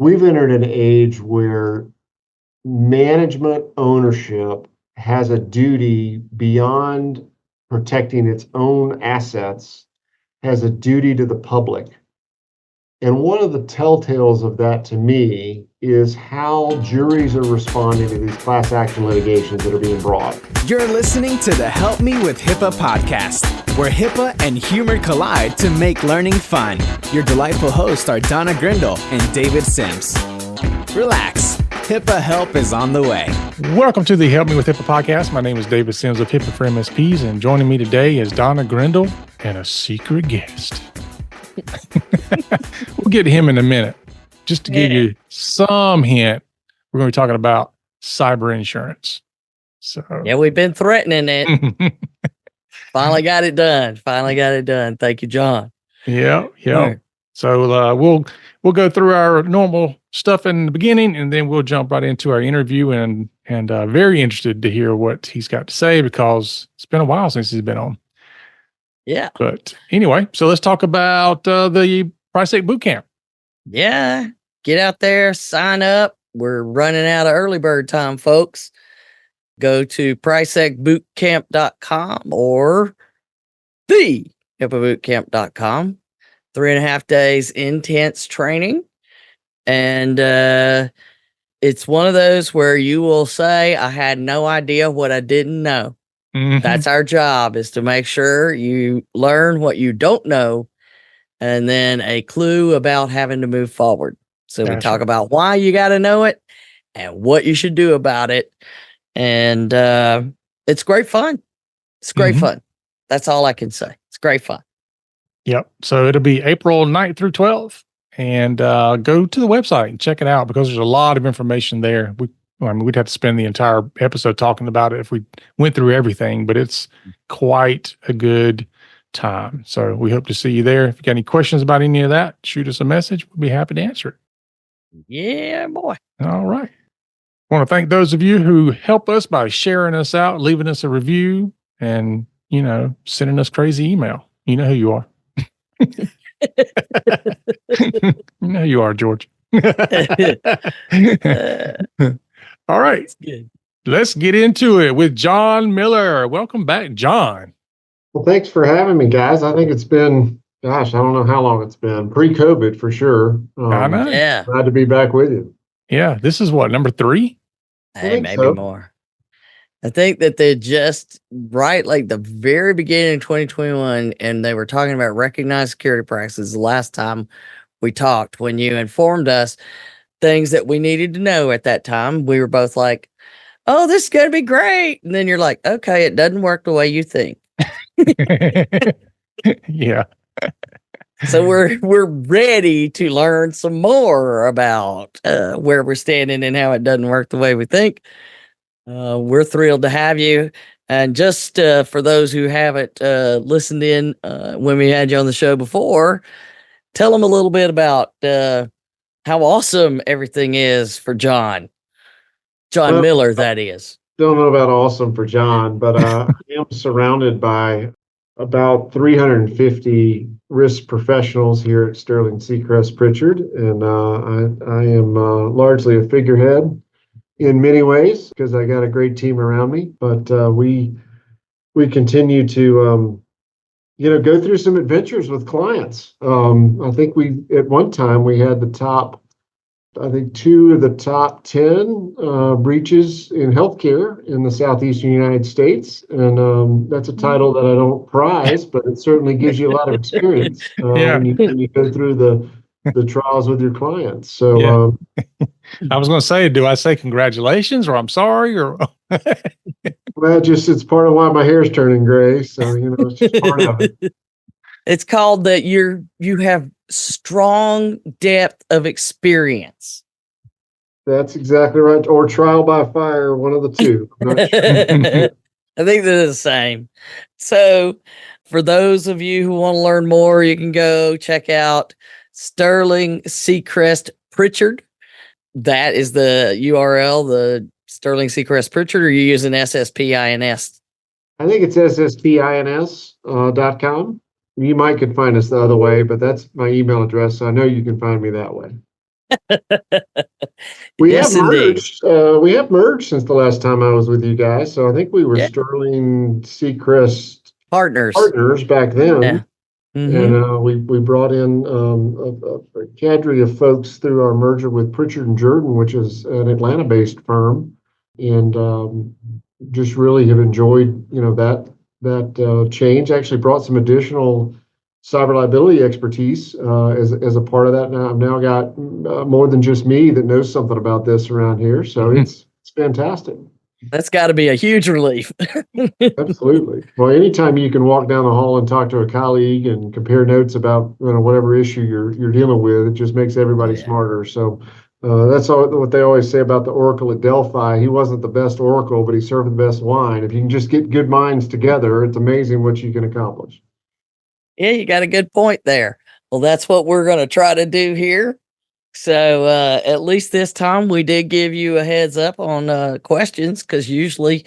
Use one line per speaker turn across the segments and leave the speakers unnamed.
we've entered an age where management ownership has a duty beyond protecting its own assets, has a duty to the public. And one of the telltales of that to me is how juries are responding to these class action litigations that are being brought.
You're listening to the Help Me with HIPAA podcast, where HIPAA and humor collide to make learning fun. Your delightful hosts are Donna Grindle and David Sims. Relax, HIPAA help is on the way.
Welcome to the Help Me with HIPAA podcast. My name is David Sims of HIPAA for MSPs, and joining me today is Donna Grindle and a secret guest. We'll get to him in a minute. Just to give you some hint, we're going to be talking about cyber insurance. So
yeah, we've been threatening it. Finally got it done. Thank you, John.
Yeah. So we'll go through our normal stuff in the beginning, and then we'll jump right into our interview. And very interested to hear what he's got to say, because it's been a while since he's been on.
Yeah.
But anyway, so let's talk about the PriceSec Bootcamp.
Yeah. Get out there, sign up. We're running out of early bird time, folks. Go to PriceSecBootcamp.com or the HIPAABootcamp.com. 3.5 days intense training. And it's one of those where you will say, I had no idea what I didn't know. Mm-hmm. That's our job, is to make sure you learn what you don't know, and then a clue about having to move forward. So we talk about why you got to know it and what you should do about it. And it's great fun. It's great fun. That's all I can say. It's great fun.
Yep. So it'll be April 9th through 12th. And go to the website and check it out, because there's a lot of information there. We'd have to spend the entire episode talking about it if we went through everything, but it's quite a good time. So we hope to see you there. If you got any questions about any of that, shoot us a message. We'll be happy to answer it.
Yeah, boy.
All right. I want to thank those of you who help us by sharing us out, leaving us a review, and, sending us crazy email. You know who you are. You know who you are, George. All right. Let's get into it with John Miller. Welcome back, John.
Well, thanks for having me, guys. I think it's been, I don't know how long it's been. Pre-COVID, for sure.
I know.
Yeah.
Glad to be back with you.
Yeah. This is what, number 3?
Hey, maybe more. I think that they just, like the very beginning of 2021, and they were talking about recognized security practices the last time we talked, when you informed us things that we needed to know at that time. We were both like, oh, this is going to be great. And then you're like, okay, it doesn't work the way you think.
Yeah.
So we're ready to learn some more about where we're standing and how it doesn't work the way we think. We're thrilled to have you. And just for those who haven't listened in when we had you on the show before, tell them a little bit about how awesome everything is for John Miller, that is.
Don't know about awesome for John, but I am surrounded by about 350 risk professionals here at Sterling Seacrest Pritchard, and I am largely a figurehead in many ways, because I got a great team around me. But we continue to go through some adventures with clients. I think at one time we had 2 of the top 10 breaches in healthcare in the southeastern United States. And that's a title that I don't prize, but it certainly gives you a lot of experience when you go through the trials with your clients. So
I was going to say, do I say congratulations, or I'm sorry, or?
Well, it's part of why my hair's turning gray. So, it's just part of it.
It's called that you have strong depth of experience.
That's exactly right. Or trial by fire, one of the two. I'm not sure.
I think they're the same. So for those of you who want to learn more, you can go check out Sterling Seacrest Pritchard. That is the URL, the Sterling Seacrest Pritchard, or are you using SSPINS?
I think it's SSPINS.com. You might could find us the other way, but that's my email address. So I know you can find me that way. We
Yes,
have
indeed.
merged. We have merged since the last time I was with you guys. So I think we were
Yeah.
Sterling Seacrest
Partners.
partners back then.
Yeah. Mm-hmm.
And we brought in a cadre of folks through our merger with Pritchard and Jordan, which is an Atlanta-based firm, and just really have enjoyed that change. Actually, brought some additional cyber liability expertise as a part of that. Now I've now got more than just me that knows something about this around here, so it's fantastic.
That's got to be a huge relief.
Absolutely. Well, anytime you can walk down the hall and talk to a colleague and compare notes about whatever issue you're dealing with, it just makes everybody
Yeah.
smarter. So that's what they always say about the Oracle at Delphi. He wasn't the best Oracle, but he served the best wine. If you can just get good minds together, it's amazing what you can accomplish.
Yeah, you got a good point there. Well, that's what we're going to try to do here. So at least this time we did give you a heads up on questions, because usually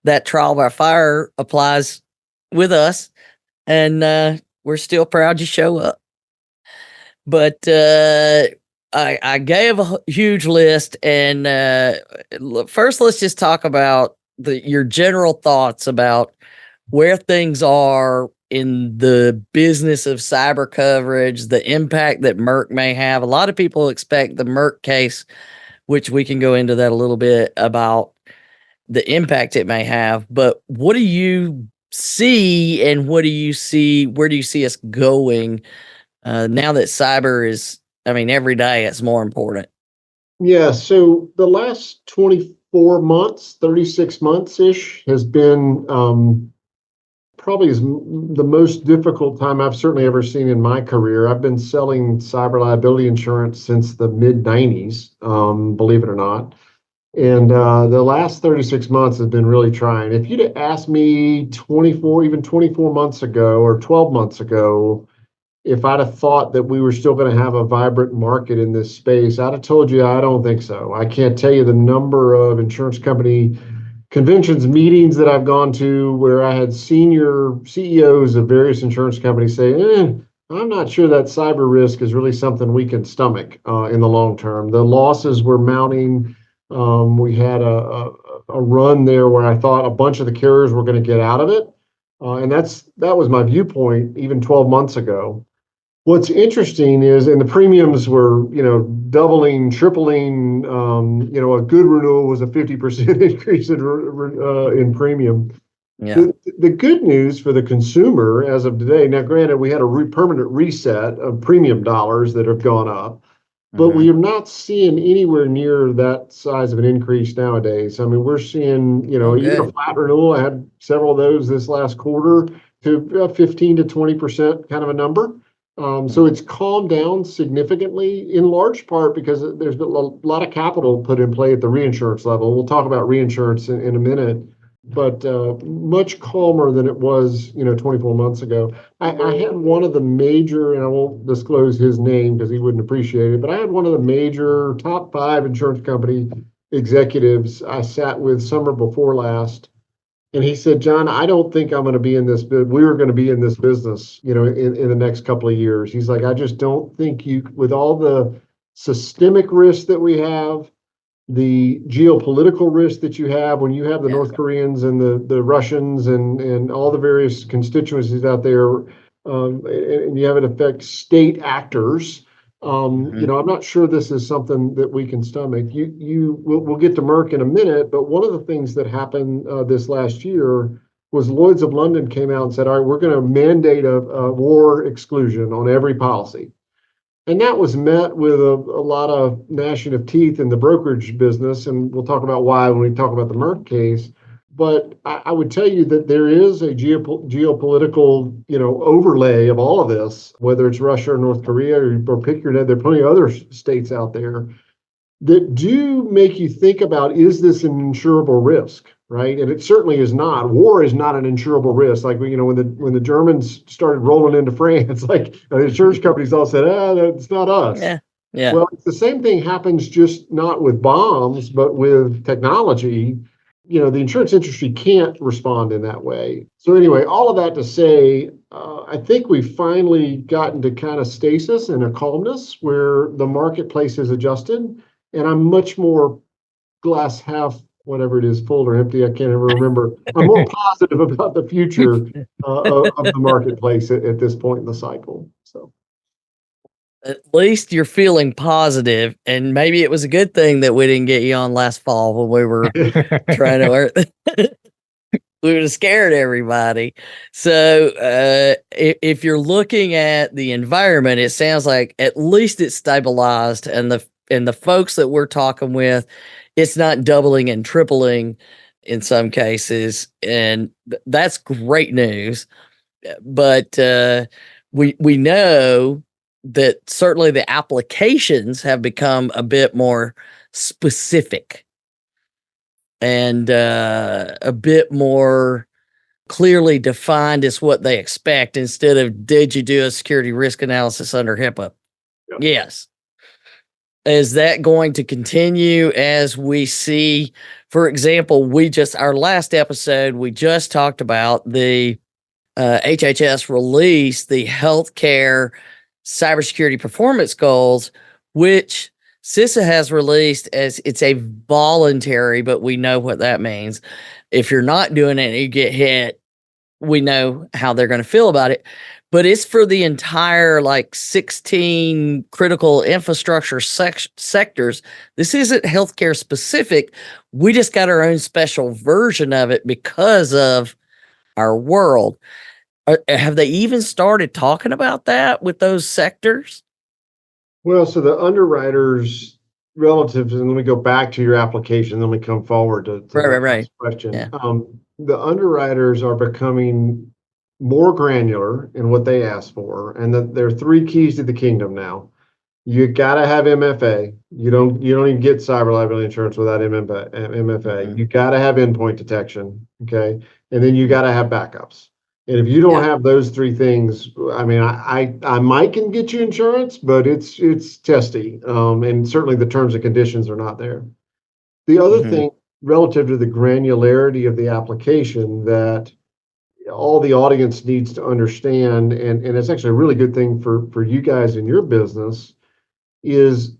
that trial by fire applies with us, and we're still proud you show up. But I gave a huge list, and first let's just talk about your general thoughts about where things are in the business of cyber coverage, the impact that Merck may have. A lot of people expect the Merck case, which we can go into that a little bit about the impact it may have. But what do you see, and what do you see? Where do you see us going now that cyber is, every day it's more important?
Yeah, so the last 24 months, 36 months-ish has been probably the most difficult time I've certainly ever seen in my career. I've been selling cyber liability insurance since the mid-90s, believe it or not. And the last 36 months has been really trying. If you'd have asked me 24 months ago or 12 months ago, if I'd have thought that we were still going to have a vibrant market in this space, I'd have told you I don't think so. I can't tell you the number of insurance company conventions, meetings that I've gone to where I had senior CEOs of various insurance companies say, I'm not sure that cyber risk is really something we can stomach in the long term. The losses were mounting. We had a run there where I thought a bunch of the carriers were going to get out of it. And that was my viewpoint even 12 months ago. What's interesting is, and the premiums were, doubling, tripling. A good renewal was a 50% increase in premium.
Yeah.
The good news for the consumer as of today, now granted, we had a permanent reset of premium dollars that have gone up, but we are not seeing anywhere near that size of an increase nowadays. We're seeing, even a flat renewal. I had several of those this last quarter to 15 to 20% kind of a number. So it's calmed down significantly, in large part because there's been a lot of capital put in play at the reinsurance level. We'll talk about reinsurance in a minute, but much calmer than it was, 24 months ago. I had one of the major, and I won't disclose his name because he wouldn't appreciate it, but I had one of the major top 5 insurance company executives I sat with summer before last. And he said, John, I don't think I'm going to be in this. We were going to be in this business, in the next couple of years. He's like, I just don't think with all the systemic risk that we have, the geopolitical risk that you have when you have the North Koreans and the Russians and all the various constituencies out there, and you have it affect state actors. I'm not sure this is something that we can stomach. We'll get to Merck in a minute, but one of the things that happened this last year was Lloyd's of London came out and said, all right, we're going to mandate a war exclusion on every policy. And that was met with a lot of gnashing of teeth in the brokerage business, and we'll talk about why when we talk about the Merck case. But I would tell you that there is a geopolitical, overlay of all of this, whether it's Russia or North Korea or pick your name. There are plenty of other states out there that do make you think about, is this an insurable risk, right? And it certainly is not. War is not an insurable risk. Like, when the Germans started rolling into France, like the insurance companies all said, that's not us.
Yeah. Yeah.
Well, the same thing happens, just not with bombs, but with technology. the insurance industry can't respond in that way. So anyway, all of that to say, I think we've finally gotten to kind of stasis and a calmness where the marketplace is adjusted, and I'm much more glass half, whatever it is, full or empty. I can't ever remember. I'm more positive about the future of the marketplace at this point in the cycle. So.
At least you're feeling positive, and maybe it was a good thing that we didn't get you on last fall when we were trying to work. We would have scared everybody. So if you're looking at the environment, it sounds like at least it's stabilized, and the folks that we're talking with, it's not doubling and tripling in some cases, and that's great news. But we know that certainly the applications have become a bit more specific and a bit more clearly defined as what they expect, instead of, did you do a security risk analysis under HIPAA?
Yep.
Yes. Is that going to continue as we see, for example, our last episode, we just talked about the HHS released the healthcare cybersecurity performance goals, which CISA has released as it's a voluntary, but we know what that means. If you're not doing it and you get hit, we know how they're going to feel about it. But it's for the entire 16 critical infrastructure sectors. This isn't healthcare specific. We just got our own special version of it because of our world. Have they even started talking about that with those sectors?
Well, so the underwriters relative, and let me go back to your application, then we come forward to
Right.
last question.
Yeah.
The underwriters are becoming more granular in what they ask for, and there are three keys to the kingdom now. You got to have MFA. You don't even get cyber liability insurance without MFA.
Mhm.
You got to have endpoint detection, okay, and then you got to have backups. And if you don't have those three things, I mean, I might can get you insurance, but it's testy, and certainly the terms and conditions are not there. The other thing relative to the granularity of the application that all the audience needs to understand, and it's actually a really good thing for you guys in your business, is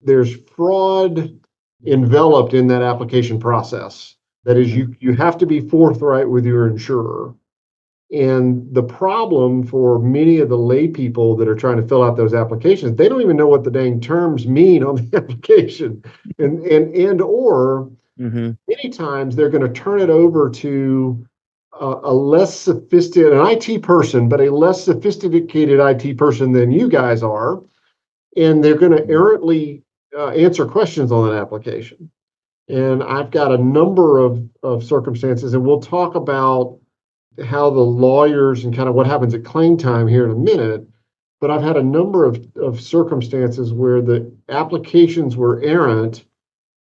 there's fraud enveloped in that application process. That is, you have to be forthright with your insurer. And the problem for many of the lay people that are trying to fill out those applications, they don't even know what the dang terms mean on the application. Or many times they're going to turn it over to a less sophisticated, an IT person, but a less sophisticated IT person than you guys are. And they're going to errantly answer questions on an application. And I've got a number of circumstances, and we'll talk about how the lawyers and kind of what happens at claim time here in a minute. But I've had a number of circumstances where the applications were errant,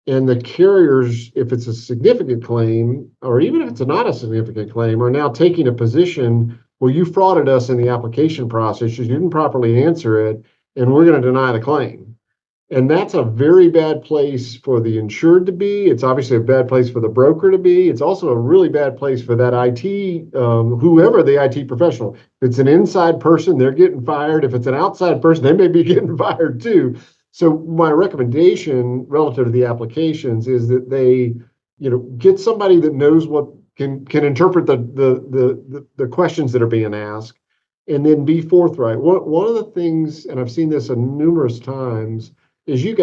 and the carriers, if it's a significant claim, or even if it's not a significant claim, are now taking a position, well, you frauded us in the application process, you didn't properly answer it, and we're going to deny the claim. And that's a very bad place for the insured to be. It's obviously a bad place for the broker to be. It's also a really bad place for that IT, whoever the IT professional. If it's an inside person, they're getting fired. If it's an outside person, they may be getting fired too. So my recommendation relative to the applications is that they, get somebody that knows what can interpret the questions that are being asked, and then be forthright. One of the things, and I've seen this numerous times, as you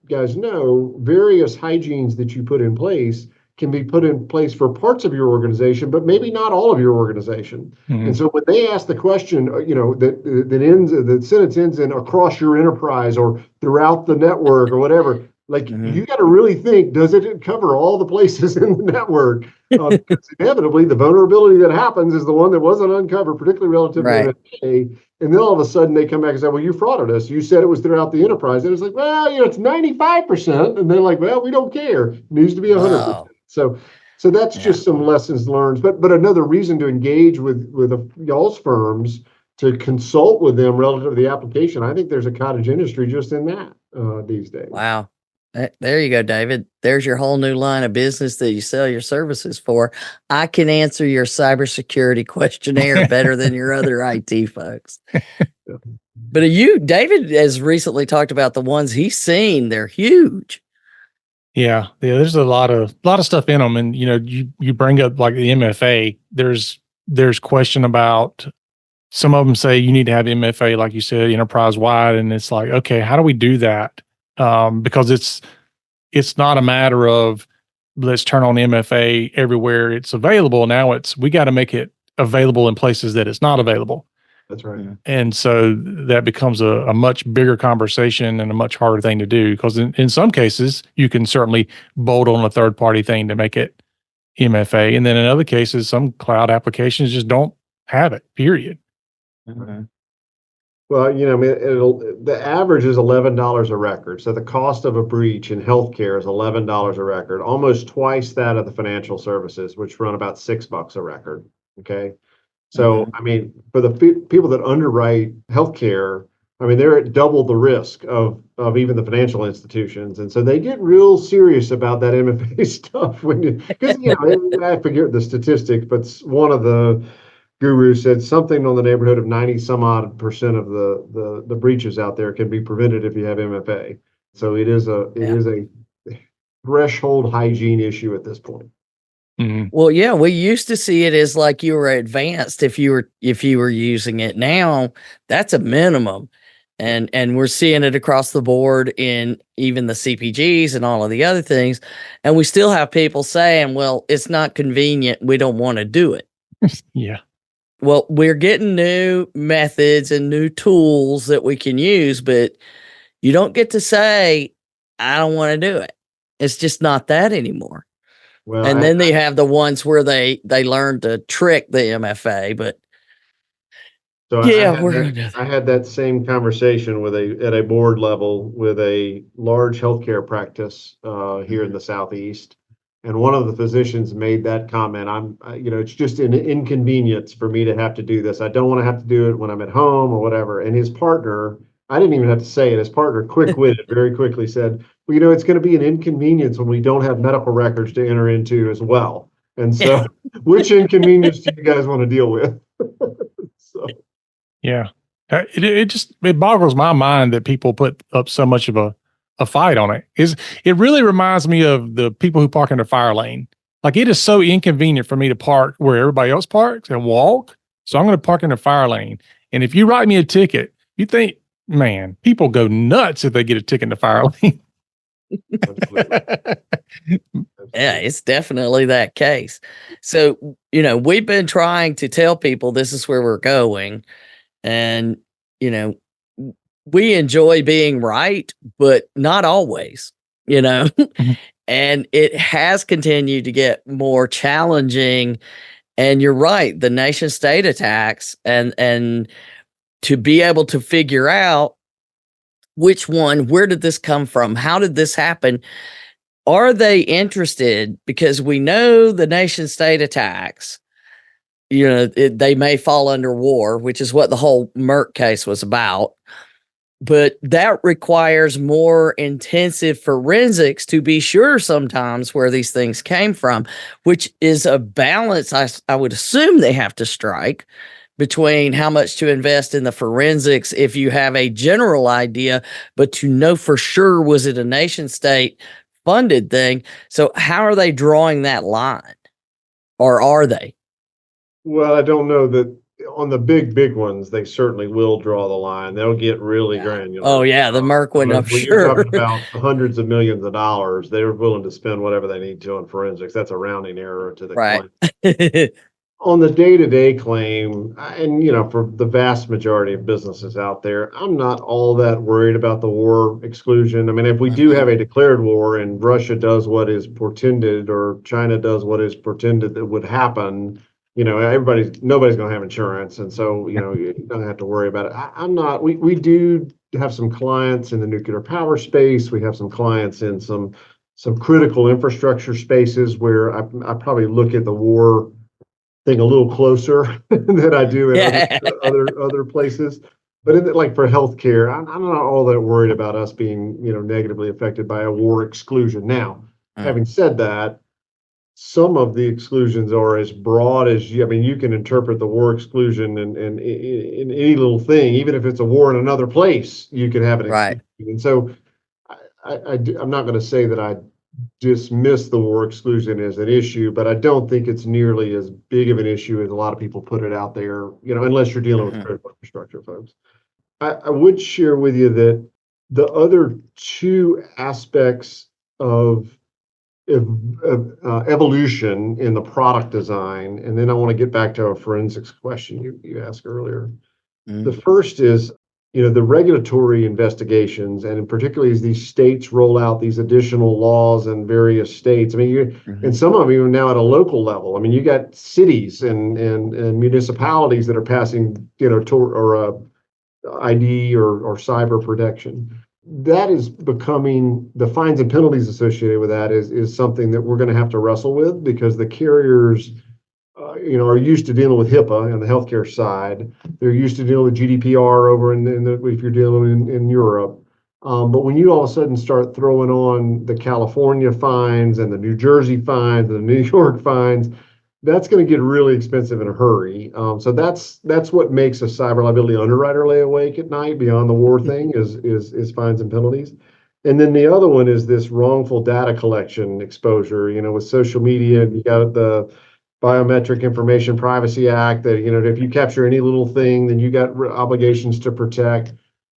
guys know, various hygienes that you put in place can be put in place for parts of your organization, but maybe not all of your organization. And so when they ask the question, that sentence ends in across your enterprise or throughout the network or whatever, you got to really think, does it cover all the places in the network? Because inevitably the vulnerability that happens is the one that wasn't uncovered, particularly relative to MFA. And then all of a sudden they come back and say, well, you frauded us. You said it was throughout the enterprise. And it's like, well, it's 95%. And they're like, well, we don't care. It needs to be 100%. Wow. So that's just some lessons learned. But another reason to engage with y'all's firms, to consult with them relative to the application. I think there's a cottage industry just in that these days.
Wow. There you go, David. There's your whole new line of business that you sell your services for. I can answer your cybersecurity questionnaire better than your other IT folks. But David has recently talked about the ones he's seen. They're huge.
Yeah. There's a lot of stuff in them, and you bring up like the MFA. There's question about, some of them say you need to have MFA, like you said, enterprise wide, and it's like, okay, how do we do that? Because it's not a matter of let's turn on MFA everywhere it's available. Now we got to make it available in places that it's not available.
That's right.
And so that becomes a much bigger conversation and a much harder thing to do, because in some cases you can certainly bolt on a third party thing to make it MFA. And then in other cases, some cloud applications just don't have it, period.
Mm-hmm. Well, the average is $11 a record. So the cost of a breach in healthcare is $11 a record, almost twice that of the financial services, which run about $6 a record. Okay. So, for the people that underwrite healthcare, they're at double the risk of even the financial institutions. And so they get real serious about that MFA stuff because, I forget the statistics, but one of the gurus said something on the neighborhood of 90 some odd percent of the breaches out there can be prevented if you have MFA. So it is a threshold hygiene issue at this point.
Mm-hmm.
Well, yeah, we used to see it as like you were advanced if you were using it. Now that's a minimum. And we're seeing it across the board in even the CPGs and all of the other things. And we still have people saying, well, it's not convenient. We don't want to do it.
Yeah.
Well, we're getting new methods and new tools that we can use, but you don't get to say, I don't want to do it. It's just not that anymore. Well, and then they have the ones where they learn to trick the MFA, but
so yeah, I had that same conversation at a board level with a large healthcare practice here in the Southeast. And one of the physicians made that comment. It's just an inconvenience for me to have to do this. I don't want to have to do it when I'm at home or whatever. And his partner, I didn't even have to say it. His partner, quick-witted, very quickly said, well, it's going to be an inconvenience when we don't have medical records to enter into as well. And so which inconvenience do you guys want to deal with?
Yeah. It boggles my mind that people put up so much of a fight on it. It really reminds me of the people who park in the fire lane. Like, it is so inconvenient for me to park where everybody else parks and walk. So I'm going to park in the fire lane. And if you write me a ticket, you think, man, people go nuts if they get a ticket in the fire lane.
Yeah, it's definitely that case. So, we've been trying to tell people this is where we're going. And, we enjoy being right, but not always,
Mm-hmm.
And it has continued to get more challenging. And you're right, the nation state attacks and to be able to figure out where did this come from? How did this happen? Are they interested? Because we know the nation state attacks, they may fall under war, which is what the whole Merck case was about. But that requires more intensive forensics to be sure sometimes where these things came from, which is a balance I would assume they have to strike between how much to invest in the forensics if you have a general idea, but to know for sure, was it a nation state funded thing? So how are they drawing that line? Or are they?
Well, I don't know that on the big ones, they certainly will draw the line. They'll get really granular.
Oh yeah, the Merck one, I'm sure.
You're talking about hundreds of millions of dollars. They're willing to spend whatever they need to on forensics. That's a rounding error to the
right.
On the day-to-day claim, and for the vast majority of businesses out there, I'm not all that worried about the war exclusion. If we do have a declared war and Russia does what is portended, or China does what is portended that would happen, nobody's going to have insurance, and so you don't have to worry about it. I'm not. We do have some clients in the nuclear power space. We have some clients in some critical infrastructure spaces where I probably look at the war thing a little closer than I do in other places. But like for healthcare, I'm not all that worried about us being, negatively affected by a war exclusion. Now, having said that, some of the exclusions are as broad as you. I mean, you can interpret the war exclusion and in any little thing, even if it's a war in another place, you can have an
Right.
exclusion. And so, I'm not going to say that I dismiss the war exclusion as an issue, but I don't think it's nearly as big of an issue as a lot of people put it out there. Unless you're dealing with critical infrastructure folks. I would share with you that the other two aspects of evolution in the product design, and then I want to get back to a forensics question you asked earlier. The first is, the regulatory investigations, and particularly as these states roll out these additional laws in various states. I mean, and some of them even now at a local level. I mean, you got cities and municipalities that are passing, ID or cyber protection. That is becoming, the fines and penalties associated with that is something that we're going to have to wrestle with, because the carriers, are used to dealing with HIPAA on the healthcare side. They're used to dealing with GDPR over if you're dealing in Europe. But when you all of a sudden start throwing on the California fines and the New Jersey fines and the New York fines, that's going to get really expensive in a hurry. So that's what makes a cyber liability underwriter lay awake at night beyond the war thing is fines and penalties. And then the other one is this wrongful data collection exposure, with social media. You got the Biometric Information Privacy Act that, if you capture any little thing, then you got obligations to protect.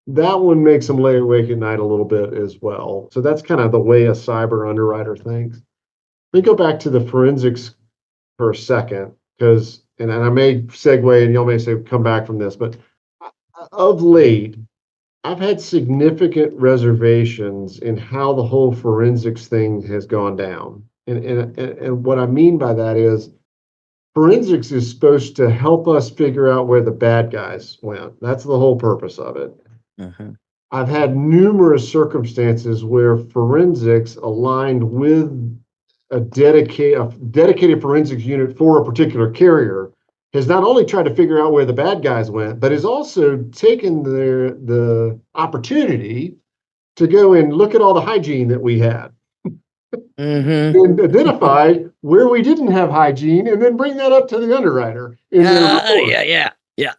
That one makes them lay awake at night a little bit as well. So that's kind of the way a cyber underwriter thinks. Let me go back to the forensics for a second, because, and I may segue and y'all may say, come back from this, but of late, I've had significant reservations in how the whole forensics thing has gone down. And what I mean by that is, forensics is supposed to help us figure out where the bad guys went. That's the whole purpose of it. I've had numerous circumstances where forensics aligned with a dedicated forensics unit for a particular carrier has not only tried to figure out where the bad guys went, but has also taken the opportunity to go and look at all the hygiene that we had. And identify where we didn't have hygiene, and then bring that up to the underwriter in their report.
Yeah.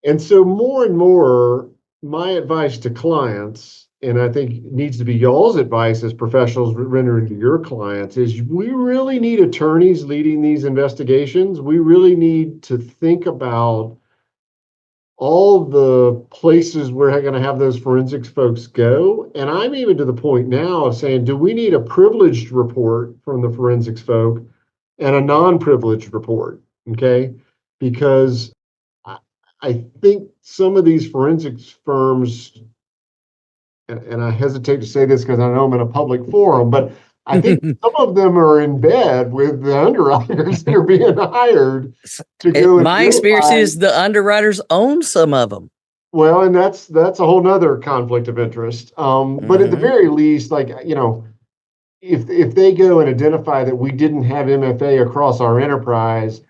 And so more and more, my advice to clients, and I think it needs to be y'all's advice as professionals rendering to your clients, is we really need attorneys leading these investigations. We really need to think about all the places we're going to have those forensics folks go. And I'm even to the point now of saying, do we need a privileged report from the forensics folk and a non-privileged report? Okay. Because I think some of these forensics firms, and I hesitate to say this because I know I'm in a public forum, but I think some of them are in bed with the underwriters that are being hired to go.
My experience is the underwriters own some of them.
Well, and that's a whole nother conflict of interest. But at the very least, like, if they go and identify that we didn't have MFA across our enterprise,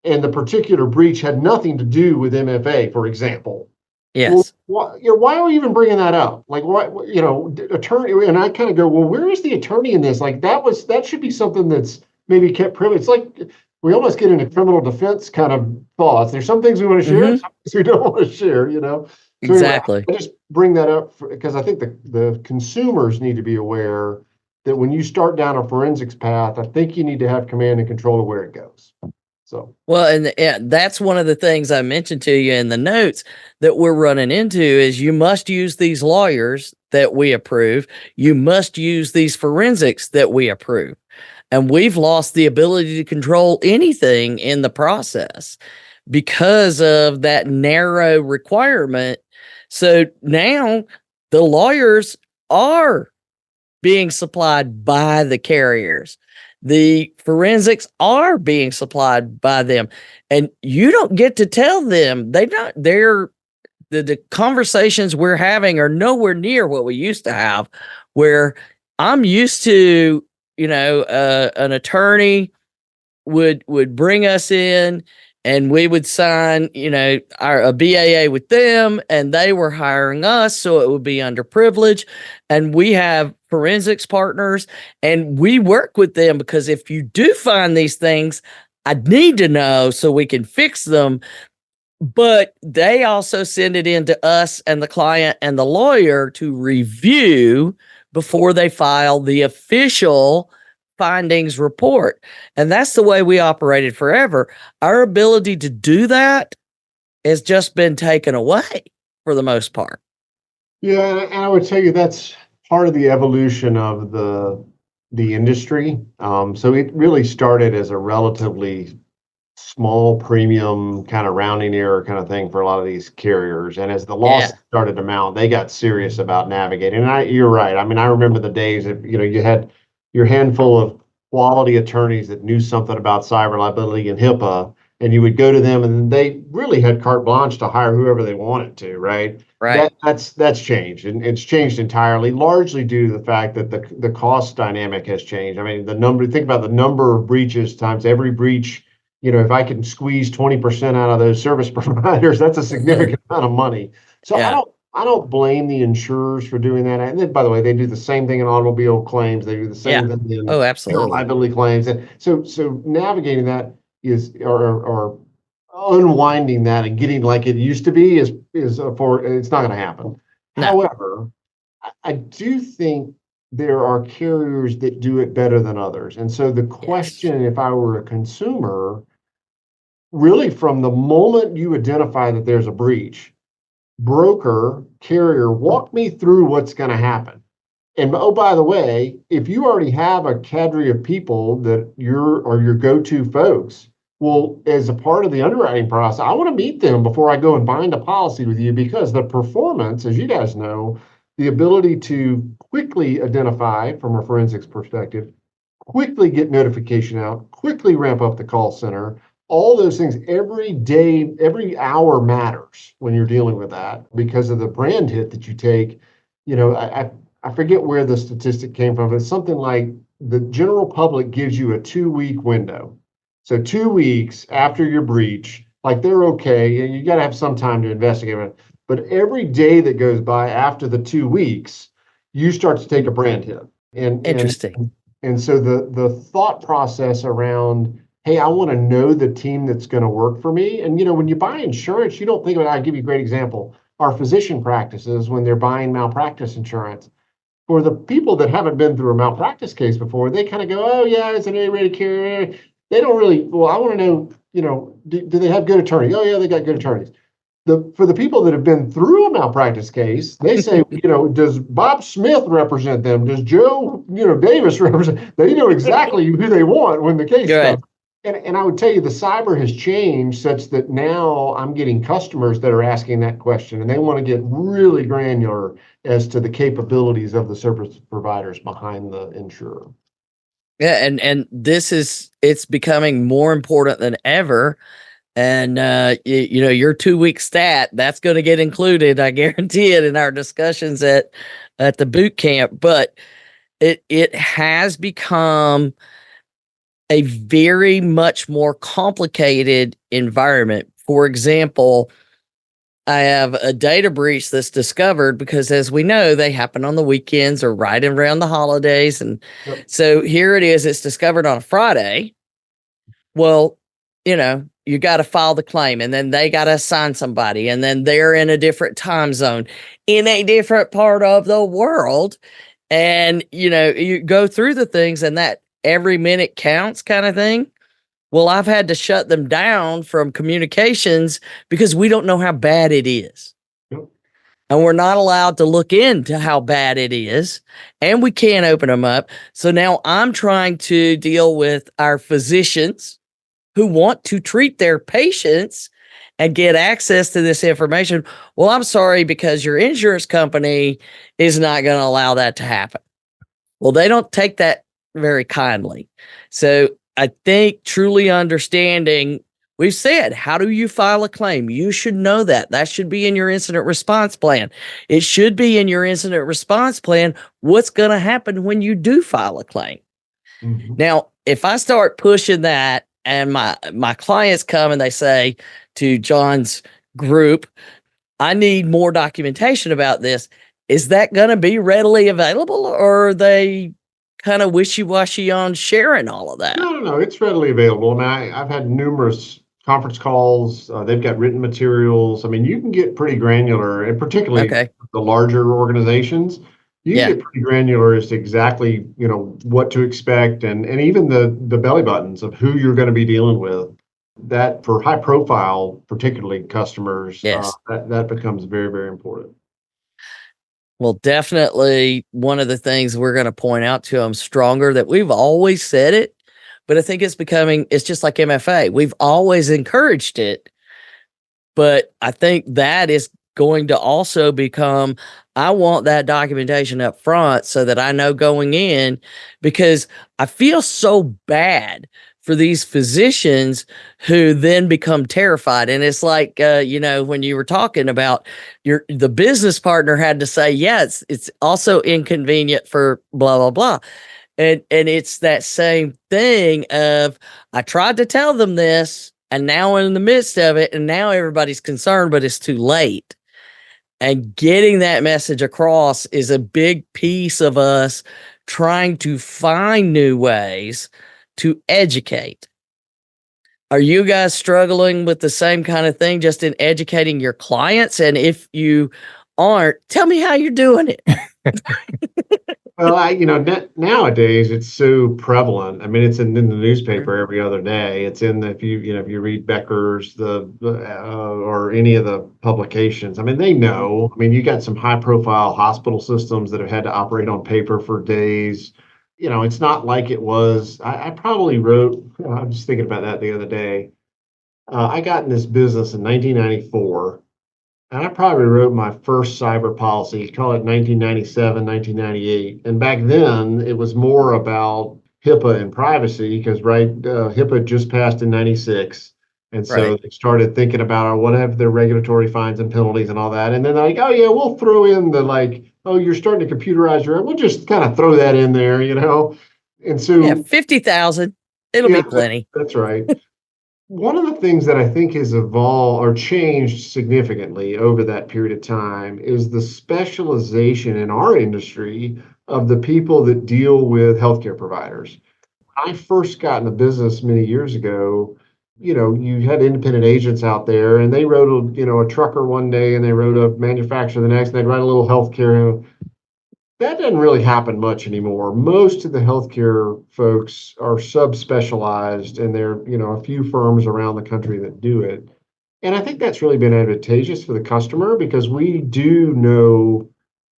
and the particular breach had nothing to do with MFA, for example.
Yes.
Well, why are we even bringing that up? Like, what, attorney, and I kind of go, well, where is the attorney in this? Like, that should be something that's maybe kept privileged. It's like we almost get into criminal defense kind of thoughts. There's some things we want to share, some things we don't want to share, So
exactly.
Anyway, I just bring that up because I think the consumers need to be aware that when you start down a forensics path, I think you need to have command and control of where it goes. So,
well, and that's one of the things I mentioned to you in the notes that we're running into is you must use these lawyers that we approve. You must use these forensics that we approve. And we've lost the ability to control anything in the process because of that narrow requirement. So now the lawyers are being supplied by the carriers. The forensics are being supplied by them, and you don't get to tell them. The conversations we're having are nowhere near what we used to have, where I'm used to, an attorney would bring us in and we would sign, a BAA with them, and they were hiring us, so it would be underprivileged. And we have forensics partners, and we work with them because if you do find these things, I need to know so we can fix them. But they also send it in to us and the client and the lawyer to review before they file the official findings report. And that's the way we operated forever. Our ability to do that has just been taken away for the most part.
Yeah, and I would tell you that's part of the evolution of the industry. So it really started as a relatively small premium kind of rounding error kind of thing for a lot of these carriers. And as the loss started to mount, they got serious about navigating. And you're right. I mean, I remember the days of, you had your handful of quality attorneys that knew something about cyber liability and HIPAA, and you would go to them and they really had carte blanche to hire whoever they wanted to, right?
Right.
That's changed, and it's changed entirely, largely due to the fact that the cost dynamic has changed. I mean, think about the number of breaches times every breach. If I can squeeze 20% out of those service providers, that's a significant amount of money. So I don't blame the insurers for doing that. And then, by the way, they do the same thing in automobile claims. They do the same thing in
absolutely.
liability claims. And so navigating that or unwinding that and getting like it used to be it's not going to happen. No. However, I do think there are carriers that do it better than others. And so the question, if I were a consumer, really from the moment you identify that there's a breach, broker, carrier, walk me through what's going to happen. And oh, by the way, if you already have a cadre of people that your go-to folks, well, as a part of the underwriting process, I want to meet them before I go and bind a policy with you, because the performance, as you guys know, the ability to quickly identify from a forensics perspective, quickly get notification out, quickly ramp up the call center, all those things every day, every hour matters when you're dealing with that because of the brand hit that you take. I forget where the statistic came from, but it's something like the general public gives you a 2-week window. So 2 weeks after your breach, like they're okay, and you got to have some time to investigate it. But every day that goes by after the 2 weeks, you start to take a brand hit. And
interesting.
And so the thought process around, hey, I want to know the team that's going to work for me. And when you buy insurance, you don't think about it. I'll give you a great example. Our physician practices, when they're buying malpractice insurance, for the people that haven't been through a malpractice case before, they kind of go, oh yeah, it's an A-rated carrier. They don't really, well, I want to know, do they have good attorneys? Oh yeah, they got good attorneys. For the people that have been through a malpractice case, they say, does Bob Smith represent them? Does Joe, Davis represent? They know exactly who they want when the case comes. And I would tell you, the cyber has changed such that now I'm getting customers that are asking that question, and they want to get really granular as to the capabilities of the service providers behind the insurer.
Yeah, and it's becoming more important than ever. And your 2-week stat, that's going to get included, I guarantee it, in our discussions at the boot camp. But it has become a very much more complicated environment. For example, I have a data breach that's discovered because, as we know, they happen on the weekends or right around the holidays. And so here it is, it's discovered on a Friday. Well, you got to file the claim, and then they got to assign somebody, and then they're in a different time zone in a different part of the world. And, you go through the things, and that every minute counts kind of thing. Well, I've had to shut them down from communications because we don't know how bad it is.
Yep.
And we're not allowed to look into how bad it is, and we can't open them up. So now I'm trying to deal with our physicians who want to treat their patients and get access to this information. Well, I'm sorry, because your insurance company is not going to allow that to happen. Well, they don't take that very kindly. So I think truly understanding, we've said, how do you file a claim? You should know that. That should be in your incident response plan. It should be in your incident response plan what's going to happen when you do file a claim. Mm-hmm. Now, if I start pushing that and my clients come and they say to John's group, I need more documentation about this. Is that going to be readily available, or are they kind of wishy-washy on sharing all of that?
No. It's readily available. I mean, I've had numerous conference calls. They've got written materials. I mean, you can get pretty granular, and particularly
Okay.
the larger organizations, you
Yeah.
can get pretty granular as to exactly, what to expect, and even the belly buttons of who you're going to be dealing with. That for high profile, particularly customers,
Yes.
that becomes very, very important.
Well, definitely one of the things we're going to point out to them stronger, that we've always said it, but I think it's just like MFA. We've always encouraged it, but I think that is going to also become, I want that documentation up front so that I know going in, because I feel so bad for these physicians who then become terrified. And it's like, when you were talking about the business partner had to say, yes, it's also inconvenient for blah, blah, blah. And it's that same thing of, I tried to tell them this, and now we're in the midst of it, and now everybody's concerned, but it's too late. And getting that message across is a big piece of us trying to find new ways to educate. Are you guys struggling with the same kind of thing, just in educating your clients? And if you aren't, tell me how you're doing it.
Well, nowadays it's so prevalent. I mean, it's in the newspaper every other day. It's if you read Becker's or any of the publications. I mean, they know. I mean, you got some high profile hospital systems that have had to operate on paper for days. It's not like it was. I probably wrote. I'm just thinking about that the other day. I got in this business in 1994. And I probably wrote my first cyber policy, call it 1997, 1998. And back then, it was more about HIPAA and privacy because, HIPAA just passed in 96. And so
Right.
they started thinking about what have the regulatory fines and penalties and all that. And then they're like, oh, yeah, we'll throw in you're starting to computerize we'll just kind of throw that in there, And so,
Yeah, 50,000. It'll be plenty.
that's right. One of the things that I think has evolved or changed significantly over that period of time is the specialization in our industry of the people that deal with healthcare providers. When I first got in the business many years ago, you had independent agents out there, and they wrote a trucker one day, and they wrote a manufacturer the next, and they'd write a little healthcare. That doesn't really happen much anymore. Most of the healthcare folks are subspecialized, and there are, a few firms around the country that do it. And I think that's really been advantageous for the customer because we do know,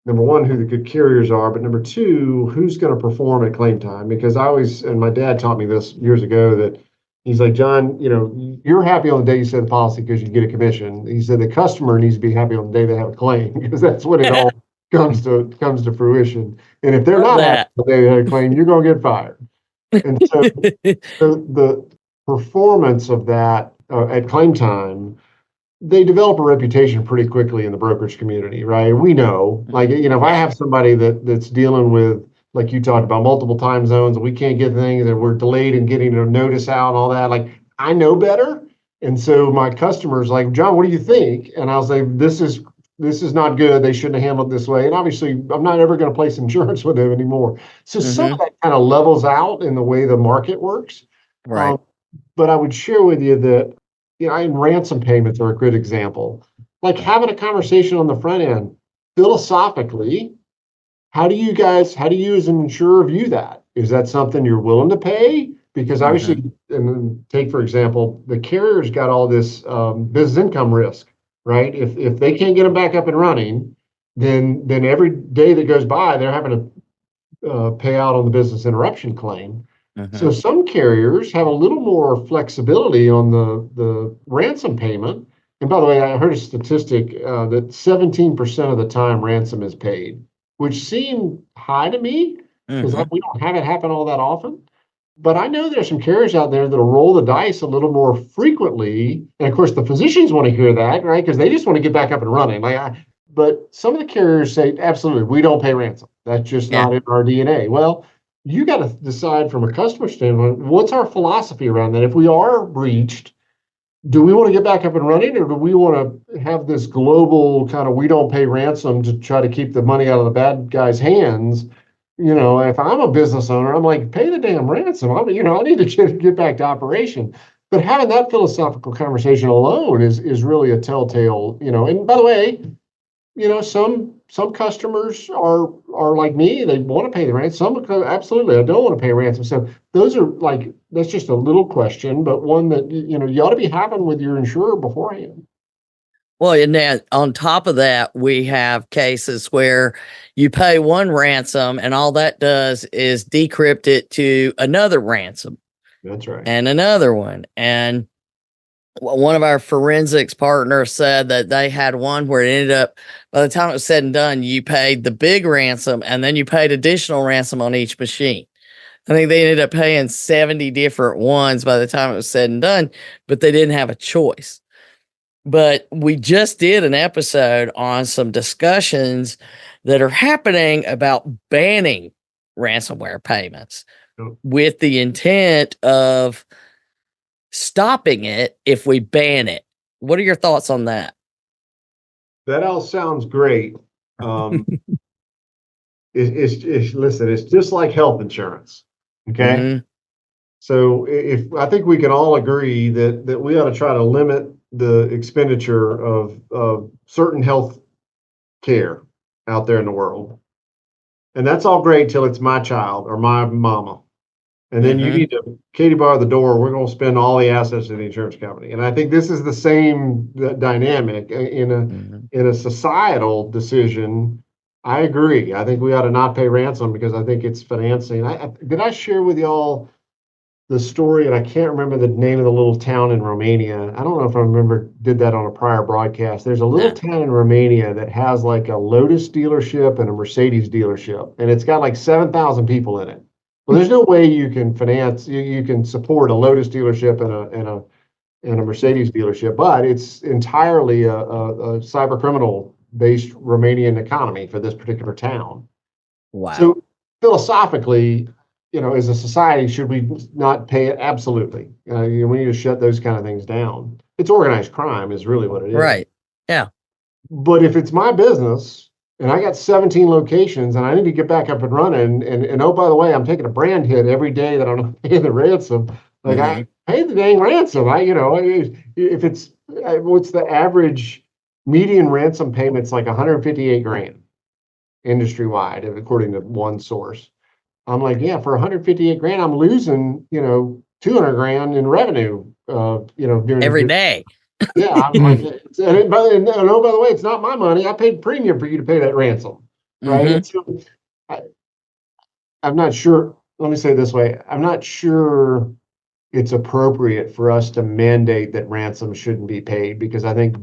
number one, who the good carriers are, but number two, who's going to perform at claim time. Because and my dad taught me this years ago, that he's like, John, you're happy on the day you set the policy because you get a commission. He said the customer needs to be happy on the day they have a claim because that's when it all comes to fruition. And if they're
Love
not happy
that.
on the day they have a claim, you're going to get fired. And so the performance of that at claim time, they develop a reputation pretty quickly in the brokerage community, right? We know, if I have somebody that's dealing with, like you talked about, multiple time zones, and we can't get things, and we're delayed in getting a notice out and all that, I know better. And so my customer's like, John, what do you think? And I'll say, this is not good. They shouldn't have handled it this way. And obviously, I'm not ever going to place insurance with them anymore. So some of that kind of levels out in the way the market works.
Right.
But I would share with you that, and ransom payments are a good example. Like having a conversation on the front end, philosophically, how do you as an insurer view that? Is that something you're willing to pay? Because obviously, and then take, for example, the carrier's got all this business income risk, right? If they can't get them back up and running, then every day that goes by, they're having to pay out on the business interruption claim. So some carriers have a little more flexibility on the ransom payment. And by the way, I heard a statistic that 17% of the time ransom is paid, which seemed high to me because we don't have it happen all that often. But I know there's some carriers out there that'll roll the dice a little more frequently. And of course, the physicians want to hear that, right? Because they just want to get back up and running. But some of the carriers say, absolutely, we don't pay ransom. That's just not in our DNA. Well, you got to decide from a customer standpoint, what's our philosophy around that? If we are breached, do we want to get back up and running, or do we want to have this global kind of we don't pay ransom to try to keep the money out of the bad guys' hands? If I'm a business owner, I'm like, pay the damn ransom. I need to get back to operation. But having that philosophical conversation alone is really a telltale, and by the way, some customers are like me. They want to pay the ransom. Some absolutely, I don't want to pay ransom. So those are like, that's just a little question, but one that, you ought to be having with your insurer beforehand.
Well, and then on top of that, we have cases where you pay one ransom and all that does is decrypt it to another ransom.
That's right.
And another one. And one of our forensics partners said that they had one where it ended up, by the time it was said and done, you paid the big ransom and then you paid additional ransom on each machine. I think they ended up paying 70 different ones by the time it was said and done, but they didn't have a choice. But we just did an episode on some discussions that are happening about banning ransomware payments with the intent of stopping it if we ban it. What are your thoughts on that?
That all sounds great. Listen, it's just like health insurance. Okay.
Mm-hmm.
So if I think we can all agree that we ought to try to limit the expenditure of certain health care out there in the world. And that's all great till it's my child or my mama. And then you need to, Katie, bar the door. We're going to spend all the assets of the insurance company. And I think this is the same dynamic in a societal decision. I agree. I think we ought to not pay ransom because I think it's financing. Did I share with y'all the story? And I can't remember the name of the little town in Romania. I don't know if I did that on a prior broadcast. There's a little town in Romania that has like a Lotus dealership and a Mercedes dealership. And it's got like 7,000 people in it. Well, there's no way you can finance, you can support a Lotus dealership and a Mercedes dealership, but it's entirely a cyber criminal based Romanian economy for this particular town.
Wow.
So philosophically, as a society, should we not pay it? Absolutely. We need to shut those kind of things down. It's organized crime is really what it is.
Right. Yeah.
But if it's my business, and I got 17 locations and I need to get back up and running. And oh, by the way, I'm taking a brand hit every day that I'm not paying the ransom. Like I pay the dang ransom. If it's, what's the average median ransom payments, like 158 grand industry wide, according to one source. I'm like, yeah, for 158 grand, I'm losing, 200 grand in revenue, during
every day.
Yeah, I'm like, and by the way, it's not my money. I paid premium for you to pay that ransom, right? And so I'm not sure. Let me say it this way: I'm not sure it's appropriate for us to mandate that ransom shouldn't be paid because I think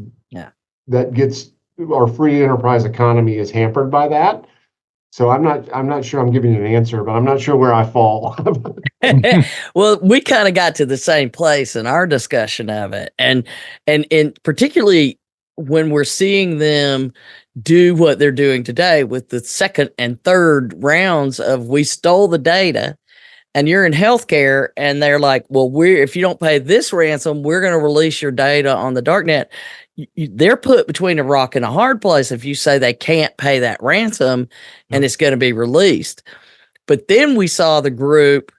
that gets our free enterprise economy is hampered by that. So I'm not sure I'm giving you an answer, but I'm not sure where I fall.
Well, we kind of got to the same place in our discussion of it. And particularly when we're seeing them do what they're doing today with the second and third rounds of we stole the data and you're in healthcare and they're like, well, if you don't pay this ransom, we're going to release your data on the darknet. They're put between a rock and a hard place if you say they can't pay that ransom and it's going to be released. But then we saw the group,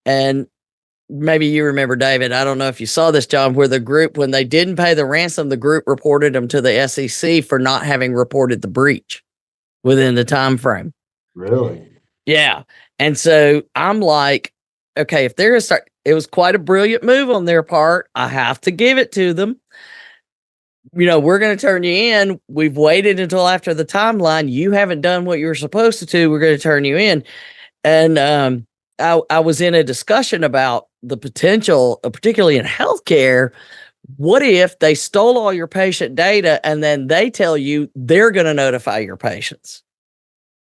and maybe you remember, David, I don't know if you saw this, John, where the group, when they didn't pay the ransom, the group reported them to the SEC for not having reported the breach within the time frame.
Really?
Yeah. And so I'm like, okay, if they're it was quite a brilliant move on their part. I have to give it to them. We're going to turn you in. We've waited until after the timeline. You haven't done what you were supposed to do. We're going to turn you in. And I was in a discussion about the potential, particularly in healthcare. What if they stole all your patient data and then they tell you they're going to notify your patients?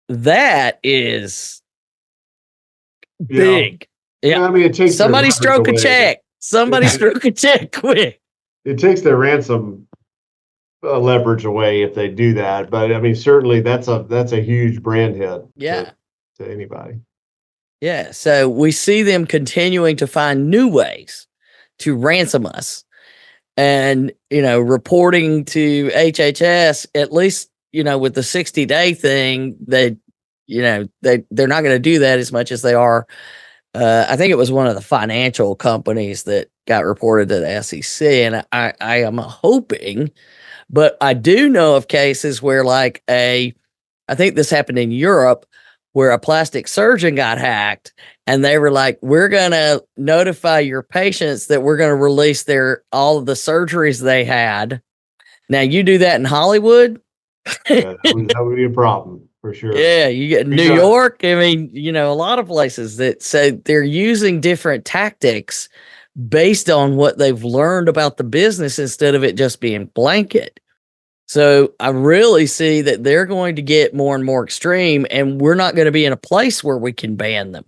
That is big. Yeah.
I mean, it takes
somebody stroke a check. Somebody stroke a check quick.
It takes their ransom leverage away if they do that. But I mean, certainly that's a huge brand hit.
Yeah.
To anybody.
Yeah. So we see them continuing to find new ways to ransom us. And, reporting to HHS, at least, with the 60-day thing, they're not going to do that as much as they are. I think it was one of the financial companies that got reported to the SEC. And I am hoping, but I do know of cases where I think this happened in Europe, where a plastic surgeon got hacked and they were like, we're going to notify your patients that we're going to release all of the surgeries they had. Now you do that in Hollywood.
Yeah, that would be a problem for sure.
Yeah, you get New York. I mean, a lot of places that say they're using different tactics based on what they've learned about the business instead of it just being blanket. So I really see that they're going to get more and more extreme, and we're not going to be in a place where we can ban them.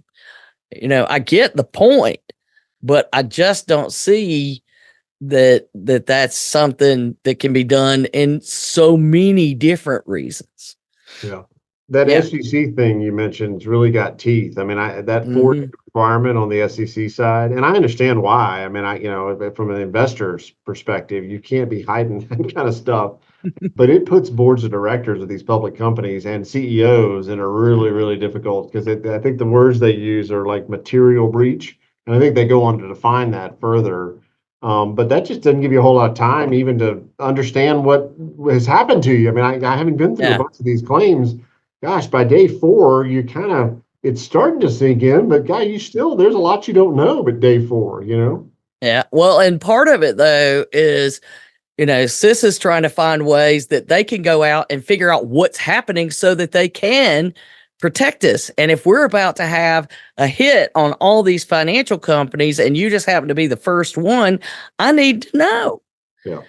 I get the point, but I just don't see that's something that can be done in so many different reasons.
Yeah. That SEC thing you mentioned's really got teeth. I mean, that requirement on the SEC side, and I understand why. I mean, from an investor's perspective, you can't be hiding that kind of stuff. But it puts boards of directors of these public companies and CEOs in a really, really difficult, because I think the words they use are like material breach. And I think they go on to define that further. But that just doesn't give you a whole lot of time even to understand what has happened to you. I mean, I haven't been through a bunch of these claims. Gosh, by day 4, it's starting to sink in, but there's a lot you don't know but day 4,
Yeah. Well, and part of it though is, CIS is trying to find ways that they can go out and figure out what's happening so that they can protect us. And if we're about to have a hit on all these financial companies and you just happen to be the first one, I need to know.
Yeah.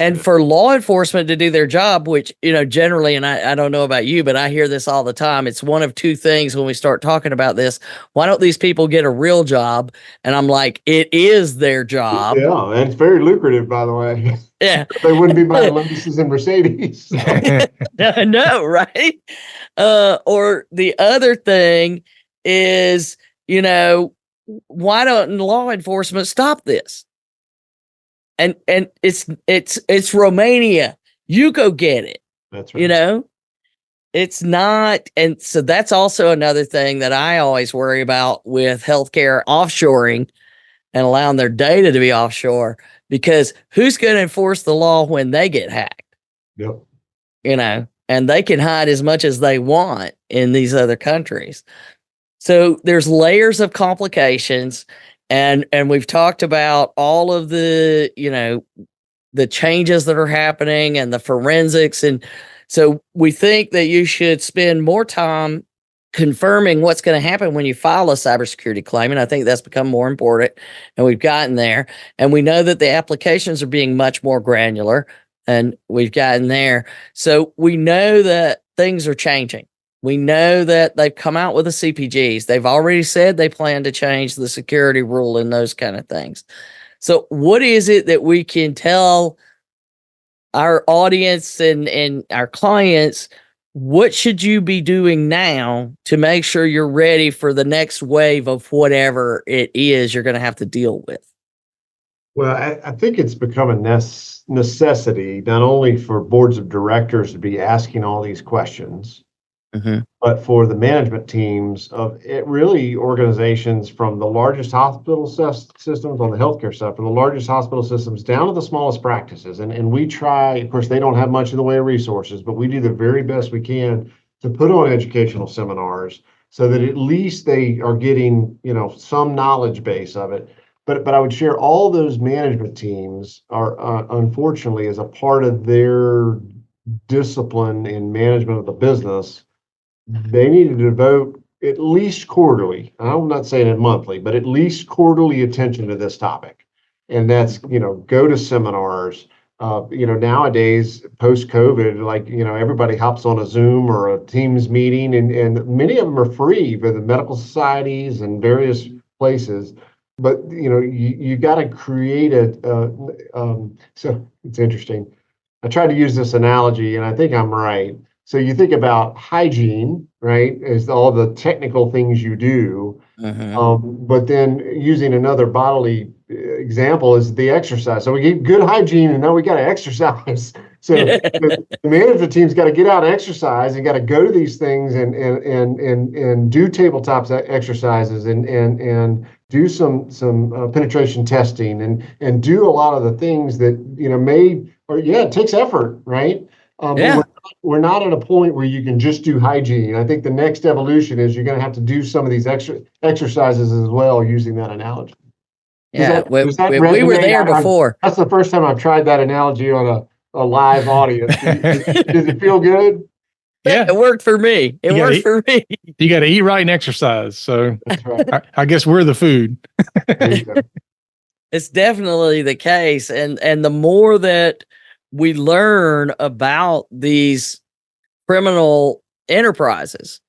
And for law enforcement to do their job, which, generally, and I don't know about you, but I hear this all the time. It's one of two things when we start talking about this. Why don't these people get a real job? And I'm like, it is their job.
Yeah, and it's very lucrative, by the way.
Yeah.
They wouldn't be buying Lotuses and Mercedes.
I know, right? Or the other thing is, why don't law enforcement stop this? And it's Romania. You go get it.
That's right.
It's not. And so that's also another thing that I always worry about with healthcare offshoring and allowing their data to be offshore, because who's going to enforce the law when they get hacked?
Yep.
And they can hide as much as they want in these other countries. So there's layers of complications. And we've talked about all of the, the changes that are happening and the forensics. And so we think that you should spend more time confirming what's going to happen when you file a cybersecurity claim. And I think that's become more important. And we've gotten there. And we know that the applications are being much more granular. And we've gotten there. So we know that things are changing. We know that they've come out with the CPGs. They've already said they plan to change the security rule and those kind of things. So what is it that we can tell our audience and our clients? What should you be doing now to make sure you're ready for the next wave of whatever it is you're going to have to deal with?
Well, I think it's become a necessity, not only for boards of directors to be asking all these questions, but for the management teams of organizations from the largest hospital systems on the healthcare side, from the largest hospital systems down to the smallest practices. And we try, of course, they don't have much in the way of resources, but we do the very best we can to put on educational seminars so that at least they are getting, some knowledge base of it. But I would share all those management teams are, unfortunately, as a part of their discipline in management of the business, they need to devote at least quarterly, I'm not saying it monthly, but at least quarterly attention to this topic. And that's, go to seminars. Nowadays, post-COVID, everybody hops on a Zoom or a Teams meeting, and many of them are free for the medical societies and various places. But, you got to create so it's interesting. I tried to use this analogy, and I think I'm right. So you think about hygiene, right? Is all the technical things you do. But then using another bodily example is the exercise. So we get good hygiene, and now we got to exercise. So the management team's got to get out and exercise, and got to go to these things and do tabletop exercises and do some penetration testing and do a lot of the things that it takes effort, right? But we're not at a point where you can just do hygiene. I think the next evolution is you're going to have to do some of these exercises as well, using that analogy.
Yeah,
Does that
we
resonate?
were there before.
That's the first time I've tried that analogy on a live audience. Does it feel good?
Yeah,
it worked for me. It worked for me.
You got to eat right and exercise. So
that's right.
I guess we're the food.
It's definitely the case. And the more that we learn about these criminal enterprises,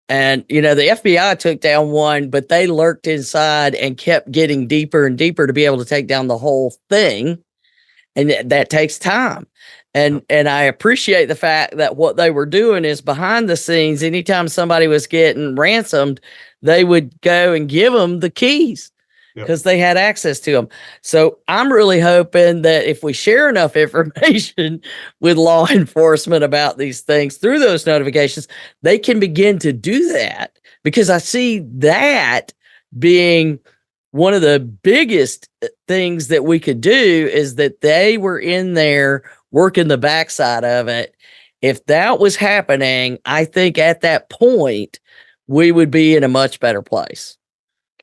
and the FBI took down one, but they lurked inside and kept getting deeper and deeper to be able to take down the whole thing. And that takes time. And I appreciate the fact that what they were doing is behind the scenes. Anytime somebody was getting ransomed, they would go and give them the keys because they had access to them. So I'm really hoping that if we share enough information with law enforcement about these things through those notifications, they can begin to do that, because I see that being one of the biggest things that we could do, is that they were in there working the backside of it. If that was happening, I think at that point, we would be in a much better place,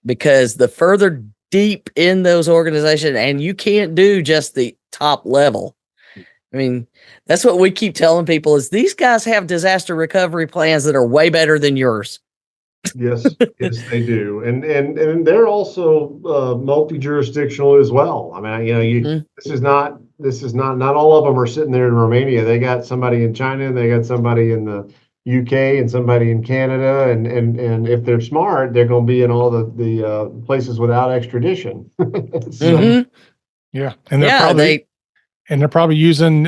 because the further deep in those organizations, and you can't do just the top level. I mean, that's what we keep telling people, is these guys have disaster recovery plans that are way better than yours.
Yes, they do, and they're also multi-jurisdictional as well. I mean, this is not all of them are sitting there in Romania. They got somebody in China, and they got somebody in the UK, and somebody in Canada, and if they're smart, they're going to be in all the places without extradition.
Yeah, and they're probably using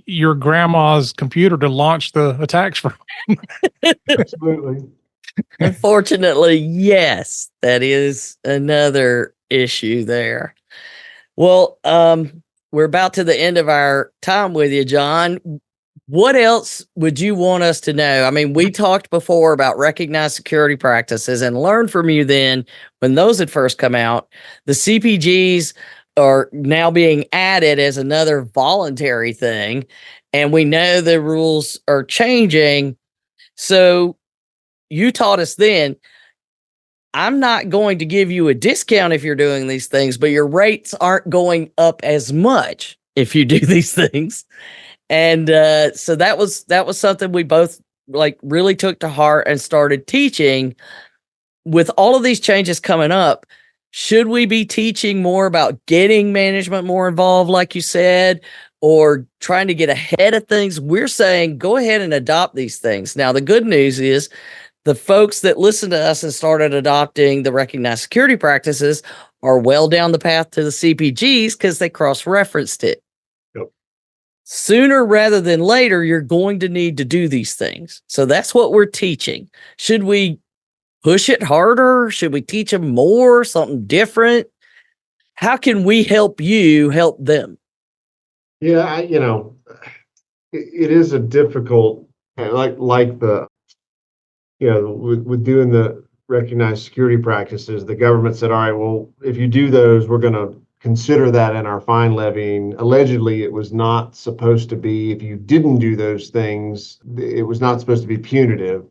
your grandma's computer to launch the attacks from.
Absolutely.
Unfortunately, yes, that is another issue there. Well, we're about to the end of our time with you, John. What else would you want us to know? I mean, we talked before about recognized security practices and learned from you then when those had first come out. The CPGs are now being added as another voluntary thing, and we know the rules are changing. So you taught us then, I'm not going to give you a discount if you're doing these things, but your rates aren't going up as much if you do these things. And so that was something we both really took to heart and started teaching. With all of these changes coming up, should we be teaching more about getting management more involved, like you said, or trying to get ahead of things? We're saying go ahead and adopt these things. Now, the good news is the folks that listened to us and started adopting the recognized security practices are well down the path to the CPGs because they cross-referenced it.
Yep.
Sooner rather than later, you're going to need to do these things. So that's what we're teaching. Should we push it harder? Should we teach them more, something different? How can we help you help them?
Yeah, it is a difficult, like the, with doing the recognized security practices, the government said, all right, well, if you do those, we're going to consider that in our fine levying. Allegedly, it was not supposed to be, if you didn't do those things, it was not supposed to be punitive.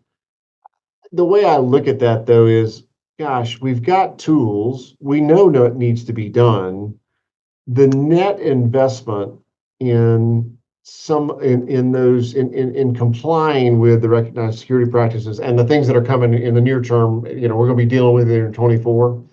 The way I look at that, though, is, gosh, we've got tools. We know what needs to be done. The net investment in complying with the recognized security practices and the things that are coming in the near term, we're going to be dealing with it in 24.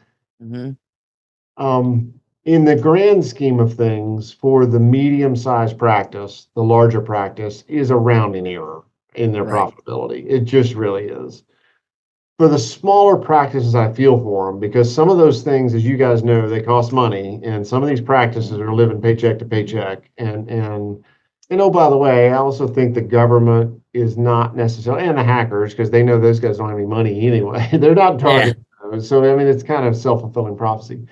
Mm-hmm. In the grand scheme of things, for the medium-sized practice, the larger practice is a rounding error in their profitability. It just really is. For the smaller practices, I feel for them, because some of those things, as you guys know, they cost money, and some of these practices are living paycheck to paycheck. And oh, by the way, I also think the government is not necessarily, and the hackers, because they know those guys don't have any money anyway. They're not targeting those. So, I mean, it's kind of self-fulfilling prophecy.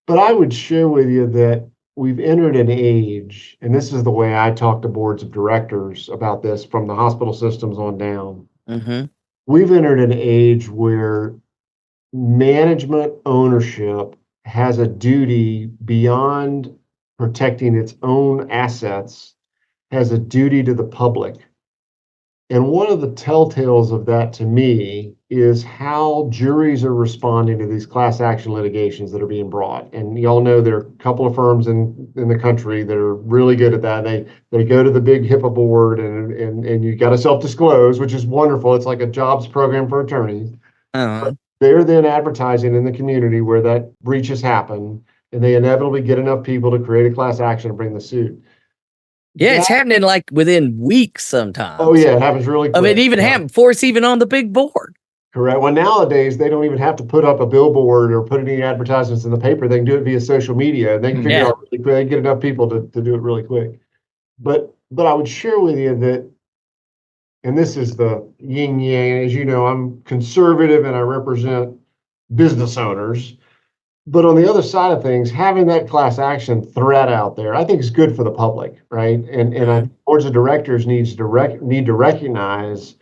But I would share with you that we've entered an age, and this is the way I talk to boards of directors about this from the hospital systems on down.
Mm-hmm.
We've entered an age where management ownership has a duty beyond protecting its own assets, has a duty to the public. And one of the telltales of that to me is how juries are responding to these class action litigations that are being brought. And y'all know there are a couple of firms in the country that are really good at that. They go to the big HIPAA board and you got to self-disclose, which is wonderful. It's like a jobs program for attorneys.
Uh-huh.
They're then advertising in the community where that breach has happened, and they inevitably get enough people to create a class action and bring the suit.
Yeah, it's happening like within weeks sometimes.
Oh yeah, it happens really quick.
I mean, it even happened before it's even on the big board.
Correct. Well, nowadays they don't even have to put up a billboard or put any advertisements in the paper. They can do it via social media, and they can figure out really quick. They get enough people to do it really quick. But I would share with you that, and this is the yin yang. As you know, I'm conservative and I represent business owners. But on the other side of things, having that class action threat out there, I think is good for the public, right? And I boards of directors need to recognize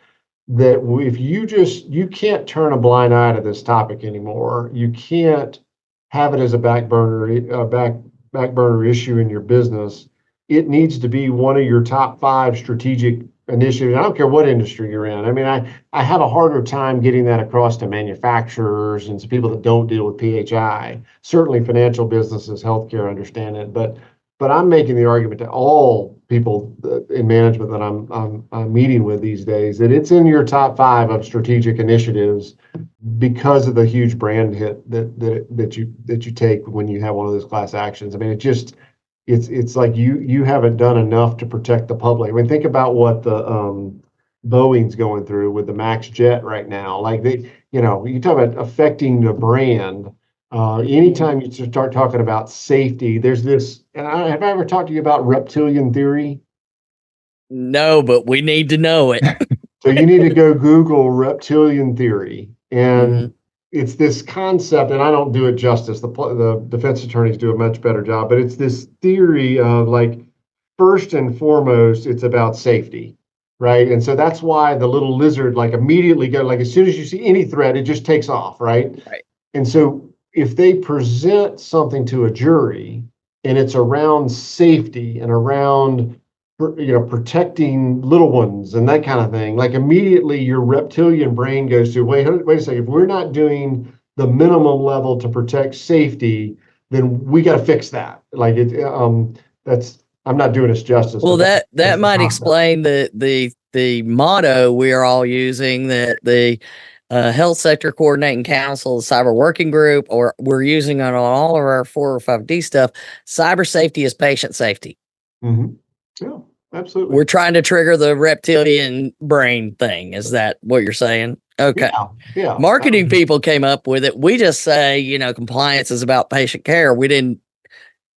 that if you can't turn a blind eye to this topic anymore. You can't have it as a back burner issue in your business. It needs to be one of your top 5 strategic initiatives. I don't care what industry you're in. I mean, I have a harder time getting that across to manufacturers and some people that don't deal with PHI. Certainly financial businesses, healthcare understand it, but I'm making the argument to all people in management that I'm meeting with these days that it's in your top 5 of strategic initiatives because of the huge brand hit that you take when you have one of those class actions. I mean, it's like you haven't done enough to protect the public. I mean, think about what the Boeing's going through with the Max jet right now. Like you talk about affecting the brand. Anytime you start talking about safety, there's this. And have I ever talked to you about reptilian theory?
No, but we need to know it.
So you need to go Google reptilian theory, and it's this concept, and I don't do it justice. The defense attorneys do a much better job, but it's this theory of, like, first and foremost, it's about safety, right? And so that's why the little lizard, like, immediately like as soon as you see any threat, it just takes off, right?
Right.
And so if they present something to a jury and it's around safety and around protecting little ones and that kind of thing, like immediately your reptilian brain goes to, wait a second, if we're not doing the minimum level to protect safety, then we got to fix that. Like I'm not doing us justice.
Well, that might explain the motto we are all using, that the Health Sector Coordinating Council, the Cyber Working Group, or we're using on all of our 4 or 5D stuff. Cyber safety is patient safety.
Mm-hmm. Yeah, absolutely.
We're trying to trigger the reptilian brain thing. Is that what you're saying? Okay.
Yeah.
Marketing people came up with it. We just say, compliance is about patient care. We didn't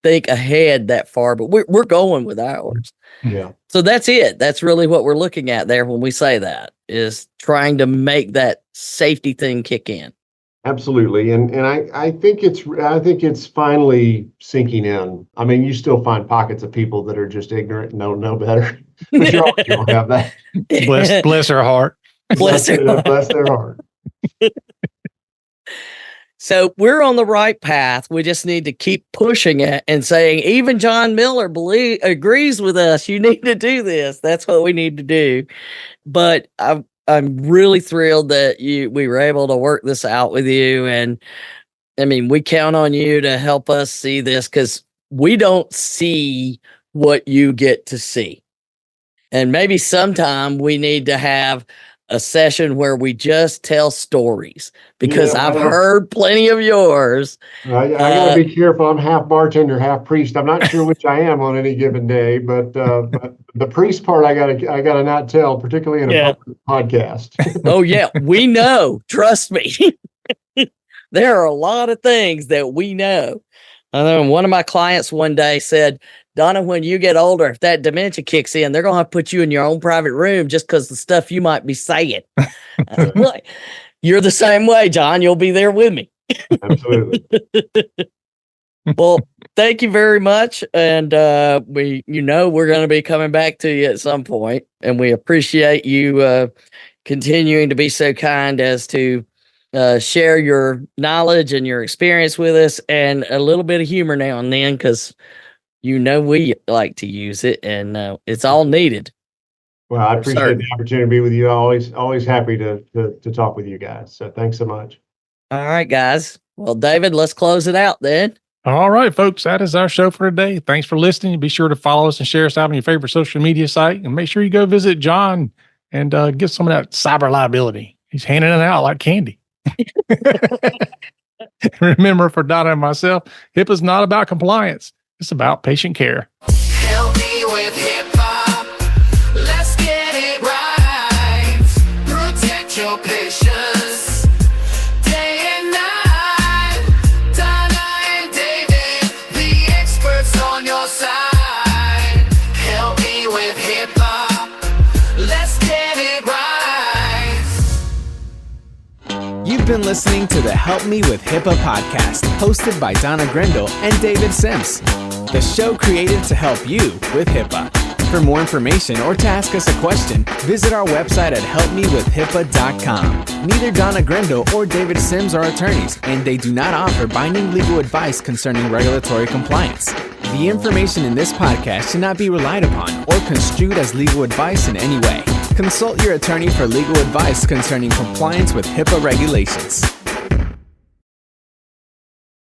think ahead that far, but we're going with ours.
Yeah.
So that's it. That's really what we're looking at there when we say that, is trying to make that safety thing kick in.
Absolutely. And I think it's finally sinking in. I mean, you still find pockets of people that are just ignorant and don't know better. But you don't have that.
Bless her heart.
Bless
their heart.
So we're on the right path. We just need to keep pushing it and saying, even John Miller agrees with us. You need to do this. That's what we need to do. But I'm really thrilled that we were able to work this out with you. And I mean, we count on you to help us see this, because we don't see what you get to see. And maybe sometime we need to have a session where we just tell stories, because I've heard plenty of yours.
I gotta be careful. I'm half bartender, half priest. I'm not sure which I am on any given day, but the priest part I gotta not tell, particularly in a public podcast.
Oh yeah, we know. Trust me. There are a lot of things that we know. I know one of my clients one day said, Donna, when you get older, if that dementia kicks in, they're going to have to put you in your own private room just because the stuff you might be saying. Like, you're the same way, John. You'll be there with me.
Absolutely.
Well, thank you very much. And we're going to be coming back to you at some point, and we appreciate you continuing to be so kind as to share your knowledge and your experience with us, and a little bit of humor now and then, because we like to use it, and it's all needed.
Well, I appreciate the opportunity to be with you. Always happy to talk with you guys. So thanks so much.
All right, guys. Well, David, let's close it out then.
All right, folks, that is our show for today. Thanks for listening. Be sure to follow us and share us out on your favorite social media site. And make sure you go visit John and get some of that cyber liability. He's handing it out like candy. Remember, for Donna and myself, HIPAA's not about compliance. It's about patient care.
Help me with HIPAA. Let's get it right. Protect your patients day and night. Donna and David, the experts on your side. Help me with HIPAA. Let's get it right.
You've been listening to the Help Me with HIPAA podcast, hosted by Donna Grindle and David Sims. The show created to help you with HIPAA. For more information or to ask us a question, visit our website at helpmewithhipaa.com. Neither Donna Grindle or David Sims are attorneys, and they do not offer binding legal advice concerning regulatory compliance. The information in this podcast should not be relied upon or construed as legal advice in any way. Consult your attorney for legal advice concerning compliance with HIPAA regulations.